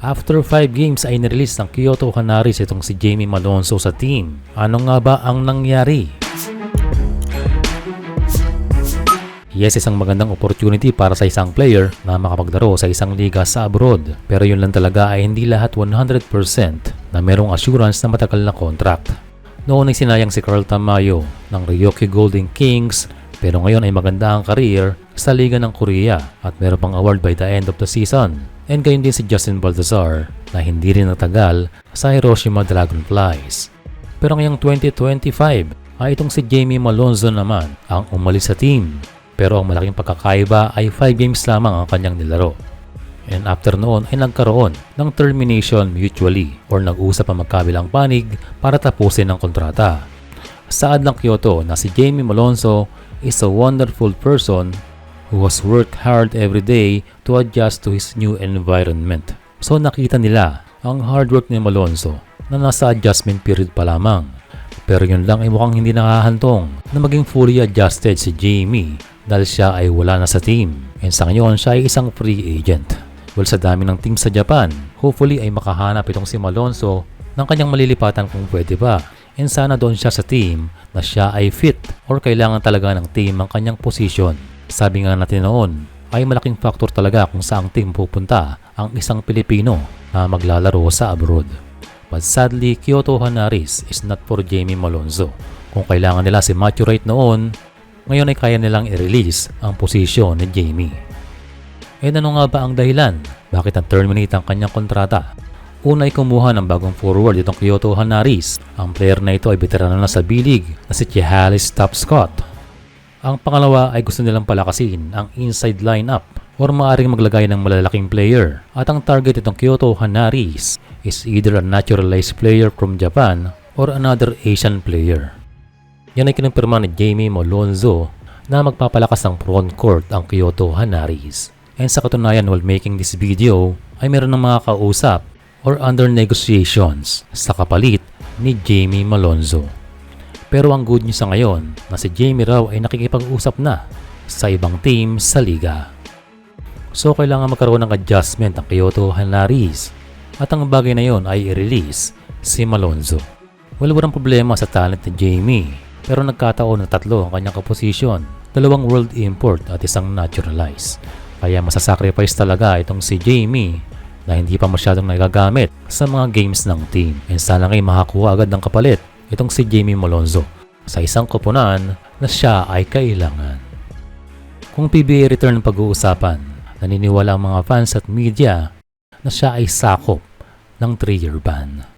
After 5 games ay nirelease ng Kyoto Canaries itong si Jamie Malonzo sa team. Ano nga ba ang nangyari? Yes, isang magandang opportunity para sa isang player na makapaglaro sa isang liga sa abroad. Pero yun lang talaga ay hindi lahat 100% na merong assurance na matagal na contract. Noon ay sinayang si Carl Tamayo ng Ryoki Golden Kings, pero ngayon ay maganda ang career sa Liga ng Korea at meron pang award by the end of the season. And gayon din si Justin Baltazar na hindi rin natagal sa Hiroshima Dragonflies. Pero ngayong 2025 ay itong si Jamie Malonzo naman ang umalis sa team. Pero ang malaking pagkakaiba ay 5 games lamang ang kanyang nilaro. And after noon ay nagkaroon ng termination mutually or nag-usap ang magkabilang panig para tapusin ang kontrata. Saad ng Kyoto na si Jamie Malonzo is a wonderful person who has worked hard every day to adjust to his new environment. So nakita nila ang hard work ni Malonzo na nasa adjustment period pa lamang. Pero yun lang ay mukhang hindi nakahantong na maging fully adjusted si Jamie dahil siya ay wala na sa team. And sa ngayon siya ay isang free agent. Well, sa dami ng team sa Japan, hopefully ay makahanap itong si Malonzo ng kanyang malilipatan kung pwede pa. And sana doon siya sa team na siya ay fit or kailangan talaga ng team ang kanyang position. Sabi nga natin noon, ay malaking factor talaga kung saang team pupunta ang isang Pilipino na maglalaro sa abroad. But sadly, Kyoto Canaries is not for Jamie Malonzo. Kung kailangan nila si Matthew Wright noon, ngayon ay kaya nilang i-release ang posisyon ni Jamie. E ano nga ba ang dahilan? Bakit na-terminate ang kanyang kontrata? Una ay kumuha ng bagong forward itong Kyoto Canaries. Ang player na ito ay veterano na sa B-League na si Chehalis Tapscott. Ang pangalawa ay gusto nilang palakasin ang inside lineup or maaaring maglagay ng malalaking player. At ang target itong Kyoto Canaries is either a naturalized player from Japan or another Asian player. Yan ay kinumpirma ni Jamie Malonzo na magpapalakas ng frontcourt ang Kyoto Canaries. And sa katunayan, while making this video ay meron ng mga kausap or under negotiations sa kapalit ni Jamie Malonzo. Pero ang good news sa ngayon na si Jamie raw ay nakikipag-usap na sa ibang team sa liga. So kailangan magkaroon ng adjustment ang Kyoto Canaries at ang bagay na yon ay i-release si Malonzo. Well, walang problema sa talent ni Jamie pero nagkataon na 3 ang kanyang kaposisyon, 2 world import at 1 naturalized. Kaya masasacrifice talaga itong si Jamie na hindi pa masyadong nagagamit sa mga games ng team. And sana ngayon makakuha agad ng kapalit itong si Jamie Malonzo sa isang koponan na siya ay kailangan. Kung PBA return ang pag-uusapan, naniniwala ang mga fans at media na siya ay sakop ng 3-year ban.